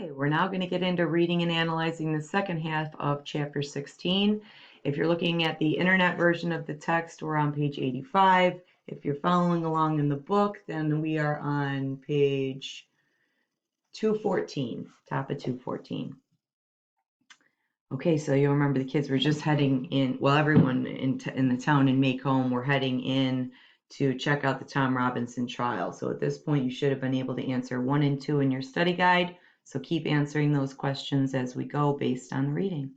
Okay, we're now going to get into reading and analyzing the second half of chapter 16. If you're looking at the internet version of the text, we're on page 85. If you're following along in the book, then we are on page 214, top of 214. Okay, so you'll remember the kids were just heading in, well, everyone in the town in Macomb were heading in to check out the Tom Robinson trial. So at this point, you should have been able to answer 1 and 2 in your study guide. So keep answering those questions as we go based on the reading.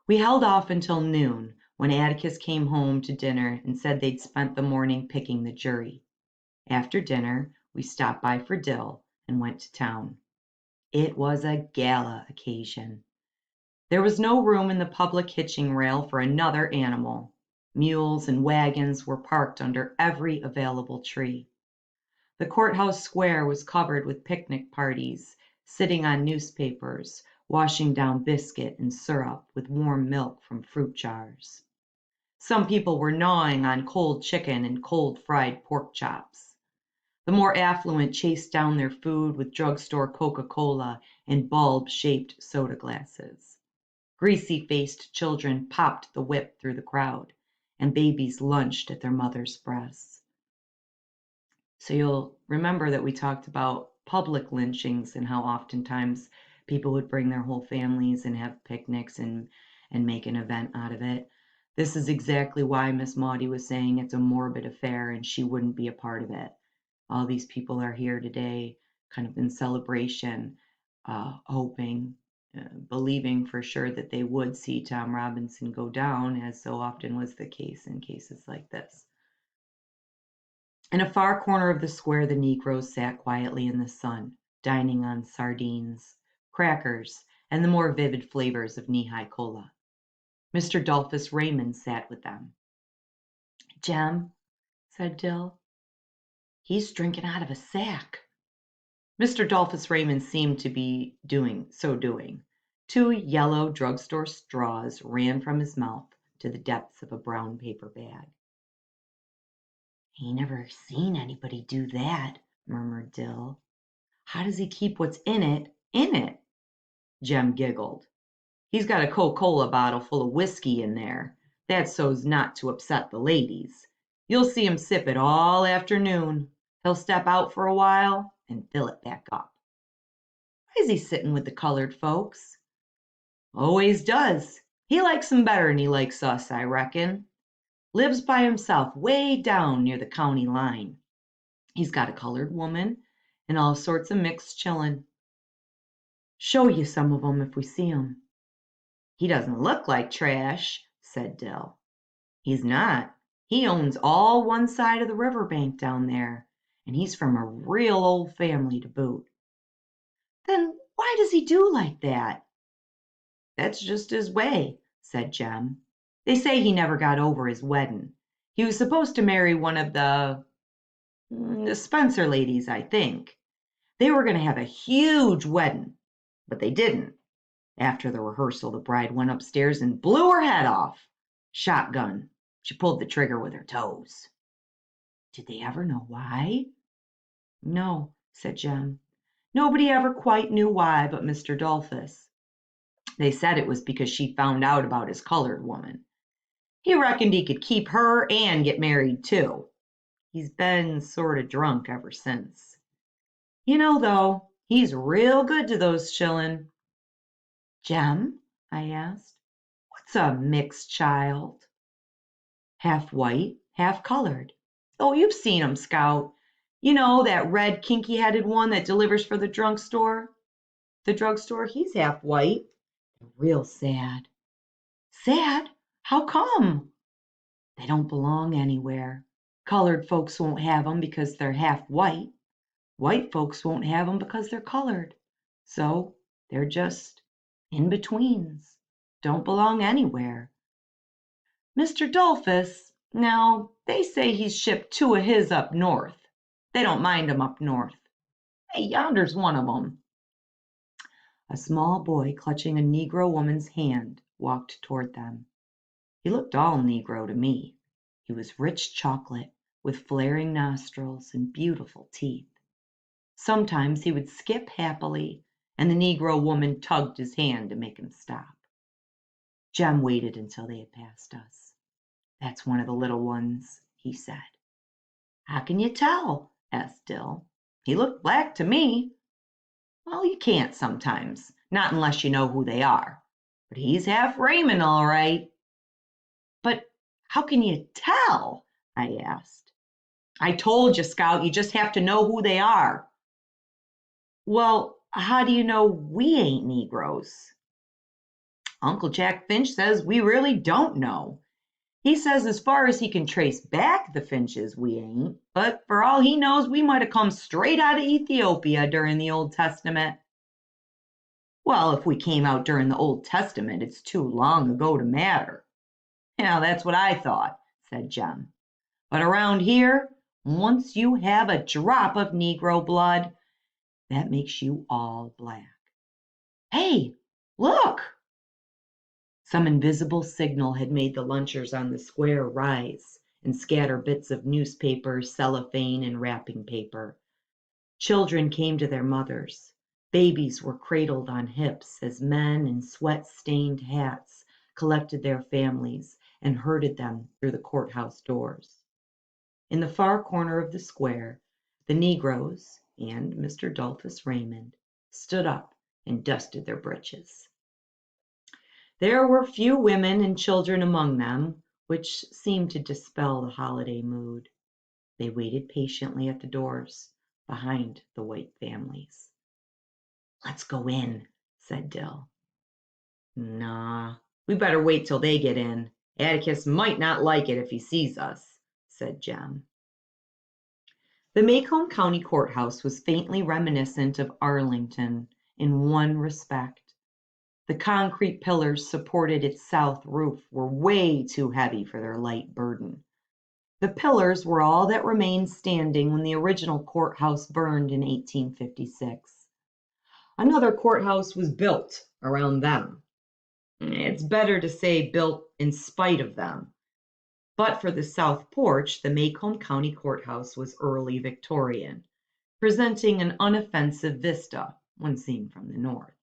We held off until noon when Atticus came home to dinner and said they'd spent the morning picking the jury. After dinner, we stopped by for Dill and went to town. It was a gala occasion. There was no room in the public hitching rail for another animal. Mules and wagons were parked under every available tree. The courthouse square was covered with picnic parties, sitting on newspapers, washing down biscuit and syrup with warm milk from fruit jars. Some people were gnawing on cold chicken and cold fried pork chops. The more affluent chased down their food with drugstore Coca-Cola and bulb-shaped soda glasses. Greasy-faced children popped the whip through the crowd, and babies lunched at their mothers' breasts. So you'll remember that we talked about public lynchings and how oftentimes people would bring their whole families and have picnics and make an event out of it. This is exactly why Miss Maudie was saying it's a morbid affair and she wouldn't be a part of it. All these people are here today kind of in celebration, hoping, believing for sure that they would see Tom Robinson go down, as so often was the case in cases like this. In a far corner of the square, the Negroes sat quietly in the sun, dining on sardines, crackers, and the more vivid flavors of knee-high cola. Mr. Dolphus Raymond sat with them. "Jem," said Dill, "he's drinking out of a sack." Mr. Dolphus Raymond seemed to be doing. 2 yellow drugstore straws ran from his mouth to the depths of a brown paper bag. "He never seen anybody do that," murmured Dill. "How does he keep what's in it?" Jem giggled. "He's got a Coca-Cola bottle full of whiskey in there. That's so's not to upset the ladies. You'll see him sip it all afternoon. He'll step out for a while and fill it back up." "Why is he sitting with the colored folks?" "Always does. He likes 'em better'n he likes us, I reckon. Lives by himself way down near the county line. He's got a colored woman and all sorts of mixed chillin'. Show you some of 'em if we see 'em." "He doesn't look like trash," said Dill. "He's not. He owns all one side of the river bank down there, and he's from a real old family to boot." "Then why does he do like that?" "That's just his way," said Jem. "They say he never got over his weddin'. He was supposed to marry one of the Spencer ladies, I think. They were going to have a huge weddin', but they didn't. After the rehearsal, the bride went upstairs and blew her head off. Shotgun. She pulled the trigger with her toes." "Did they ever know why?" "No," said Jem. "Nobody ever quite knew why but Mr. Dolphus. They said it was because she found out about his colored woman. He reckoned he could keep her and get married too. He's been sort of drunk ever since. You know, though, he's real good to those chillun." "Jem," I asked, "what's a mixed child?" "Half white, half colored. Oh, you've seen 'em, Scout. You know, that red kinky-headed one that delivers for the drugstore? He's half white. They're real sad." "Sad? How come?" "They don't belong anywhere. Colored folks won't have 'em because they're half white. White folks won't have 'em because they're colored. So they're just in-betweens. Don't belong anywhere. Mr. Dolphus, now, they say he's shipped 2 of his up north. They don't mind 'em up north. Hey, yonder's one of 'em." A small boy clutching a Negro woman's hand walked toward them. He looked all Negro to me. He was rich chocolate, with flaring nostrils and beautiful teeth. Sometimes he would skip happily, and the Negro woman tugged his hand to make him stop. Jem waited until they had passed us. "That's one of the little ones," he said. "How can you tell?" asked Dill. "He looked black to me." "Well, you can't sometimes, not unless you know who they are. But he's half Raymond, all right." "But how can you tell?" I asked. "I told you, Scout, you just have to know who they are." "Well, how do you know we ain't Negroes?" "Uncle Jack Finch says we really don't know. He says as far as he can trace back the Finches, we ain't, but for all he knows, we might have come straight out of Ethiopia during the Old Testament." "Well, if we came out during the Old Testament, it's too long ago to matter." "Yeah, that's what I thought," said Jem. "But around here, once you have a drop of Negro blood, that makes you all black. Hey, look!" Some invisible signal had made the lunchers on the square rise and scatter bits of newspaper, cellophane, and wrapping paper. Children came to their mothers. Babies were cradled on hips as men in sweat-stained hats collected their families and herded them through the courthouse doors. In the far corner of the square, the Negroes and Mr. Dolphus Raymond stood up and dusted their breeches. There were few women and children among them, which seemed to dispel the holiday mood. They waited patiently at the doors behind the white families. "Let's go in," said Dill. "Nah, we better wait till they get in. Atticus might not like it if he sees us," said Jem. The Macomb County Courthouse was faintly reminiscent of Arlington in one respect. The concrete pillars supported its south roof were way too heavy for their light burden. The pillars were all that remained standing when the original courthouse burned in 1856. Another courthouse was built around them. It's better to say built in spite of them. But for the south porch, the Macomb County Courthouse was early Victorian, presenting an unoffensive vista when seen from the north.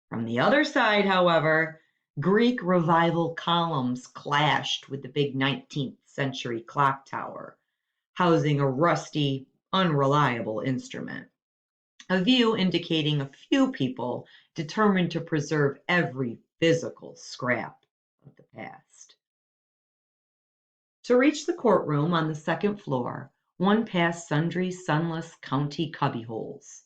From the other side, however, Greek Revival columns clashed with the big 19th century clock tower, housing a rusty, unreliable instrument, a view indicating a few people determined to preserve every physical scrap of the past. To reach the courtroom on the second floor, one passed sundry sunless county cubbyholes.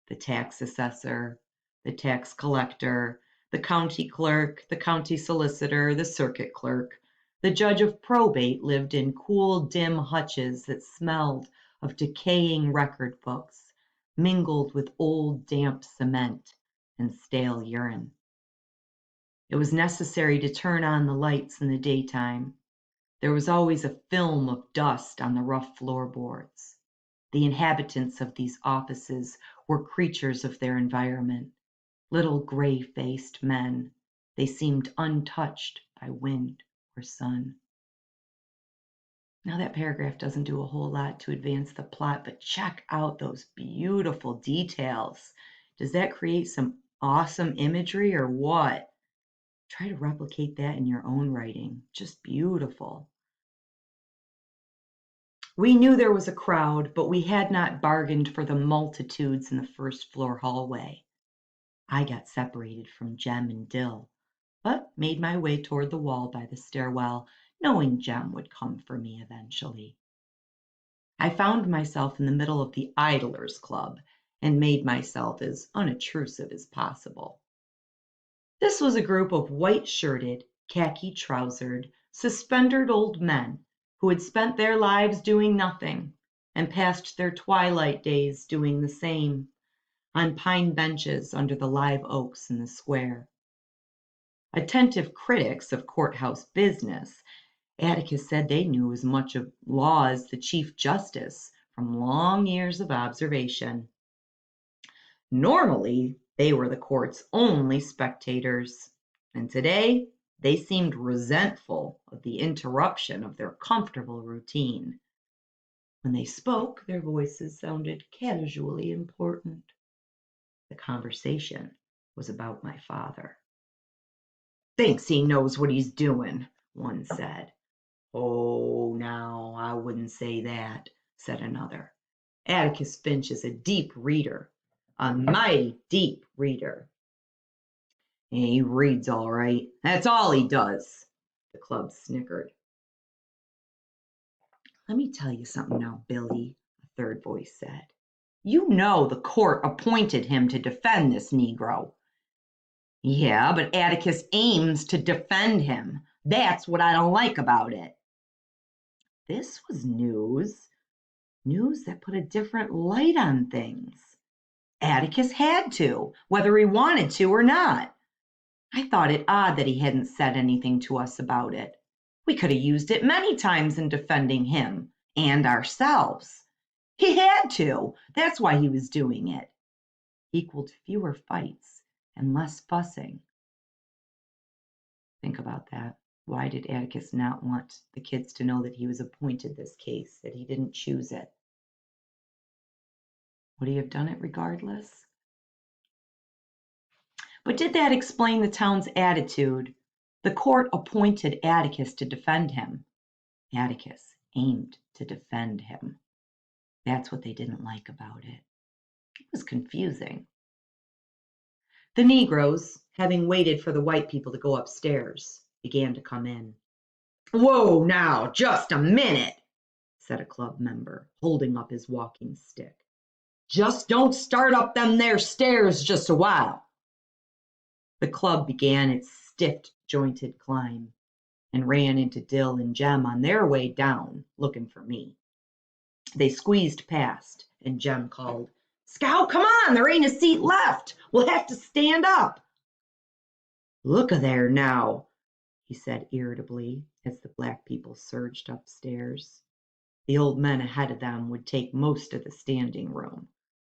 The tax assessor, the tax collector, the county clerk, the county solicitor, the circuit clerk, the judge of probate lived in cool, dim hutches that smelled of decaying record books, mingled with old, damp cement and stale urine. It was necessary to turn on the lights in the daytime. There was always a film of dust on the rough floorboards. The inhabitants of these offices were creatures of their environment, little gray-faced men. They seemed untouched by wind or sun. Now that paragraph doesn't do a whole lot to advance the plot, but check out those beautiful details. Does that create some awesome imagery or what? Try to replicate that in your own writing. Just beautiful. We knew there was a crowd, but we had not bargained for the multitudes in the first floor hallway. I got separated from Jem and Dill, but made my way toward the wall by the stairwell, knowing Jem would come for me eventually. I found myself in the middle of the Idlers Club and made myself as unobtrusive as possible. This was a group of white-shirted, khaki-trousered, suspendered old men who had spent their lives doing nothing and passed their twilight days doing the same, on pine benches under the live oaks in the square. Attentive critics of courthouse business, Atticus said they knew as much of law as the Chief Justice from long years of observation. Normally, they were the court's only spectators, and today they seemed resentful of the interruption of their comfortable routine. When they spoke, their voices sounded casually important. The conversation was about my father. "Thinks he knows what he's doing," one said. "Oh, now, I wouldn't say that," said another. "Atticus Finch is a deep reader, a mighty deep reader." "He reads all right. That's all he does," the club snickered. "Let me tell you something now, Billy," a third voice said. "You know the court appointed him to defend this Negro." "Yeah, but Atticus aims to defend him. That's what I don't like about it." This was news that put a different light on things. Atticus had to, whether he wanted to or not. I thought it odd that he hadn't said anything to us about it. We could have used it many times in defending him and ourselves. He had to. That's why he was doing it. Equaled fewer fights and less fussing. Think about that. Why did Atticus not want the kids to know that he was appointed this case, that he didn't choose it? Would he have done it regardless? But did that explain the town's attitude? The court appointed Atticus to defend him. Atticus aimed to defend him. That's what they didn't like about it. It was confusing. The Negroes, having waited for the white people to go upstairs, began to come in. "Whoa, now, just a minute," said a club member, holding up his walking stick. "Just don't start up them there stairs just a while." The club began its stiff-jointed climb and ran into Dill and Jem on their way down, looking for me. They squeezed past, and Jem called, "Scout, come on, there ain't a seat left. We'll have to stand up." "Look a there now," he said irritably as the black people surged upstairs. The old men ahead of them would take most of the standing room.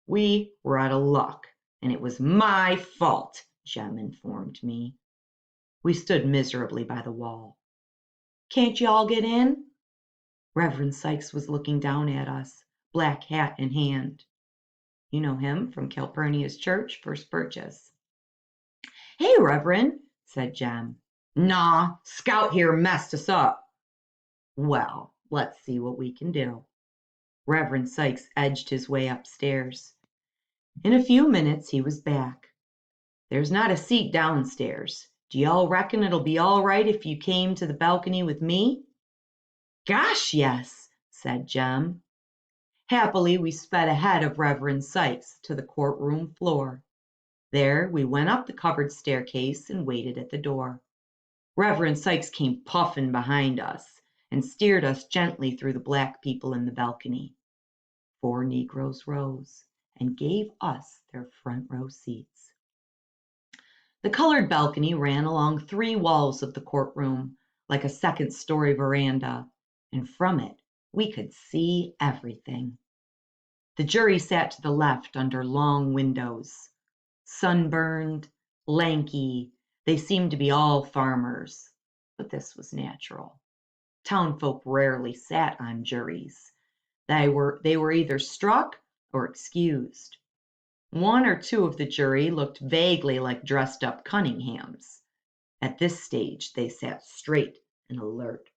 We were out of luck, and it was my fault, Jem informed me. We stood miserably by the wall. "Can't you all get in?" Reverend Sykes was looking down at us, black hat in hand. You know him from Calpurnia's church, First Purchase. "Hey, Reverend," said Jem. "Nah, Scout here messed us up." "Well, let's see what we can do." Reverend Sykes edged his way upstairs. In a few minutes he was back. "There's not a seat downstairs. Do y'all reckon it'll be all right if you came to the balcony with me?" "Gosh, yes," said Jem. Happily, we sped ahead of Reverend Sykes to the courtroom floor. There we went up the covered staircase and waited at the door. Reverend Sykes came puffing behind us and steered us gently through the black people in the balcony. 4 Negroes rose and gave us their front row seats. The colored balcony ran along 3 walls of the courtroom like a second-story veranda, and from it we could see everything. The jury sat to the left under long windows. Sunburned, lanky, they seemed to be all farmers, but this was natural. Townfolk rarely sat on juries. They were either struck or excused. 1 or 2 of the jury looked vaguely like dressed-up Cunninghams. At this stage, they sat straight and alert.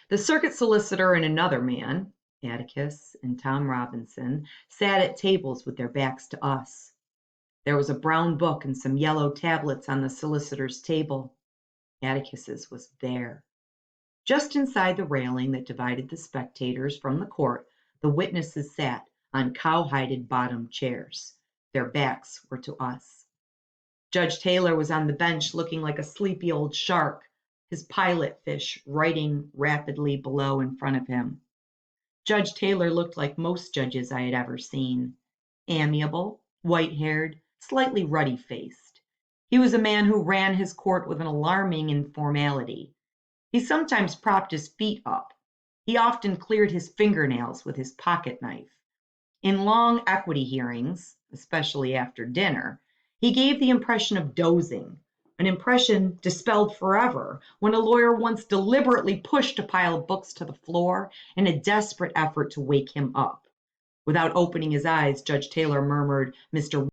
The circuit solicitor and another man, Atticus and Tom Robinson, sat at tables with their backs to us. There was a brown book and some yellow tablets on the solicitor's table. Atticus's was there. Just inside the railing that divided the spectators from the court, the witnesses sat on cowhided bottom chairs. Their backs were to us. Judge Taylor was on the bench looking like a sleepy old shark, his pilot fish writing rapidly below in front of him. Judge Taylor looked like most judges I had ever seen. Amiable, white-haired, slightly ruddy-faced. He was a man who ran his court with an alarming informality. He sometimes propped his feet up. He often cleared his fingernails with his pocket knife. In long equity hearings, especially after dinner, he gave the impression of dozing, an impression dispelled forever when a lawyer once deliberately pushed a pile of books to the floor in a desperate effort to wake him up. Without opening his eyes, Judge Taylor murmured, "Mr.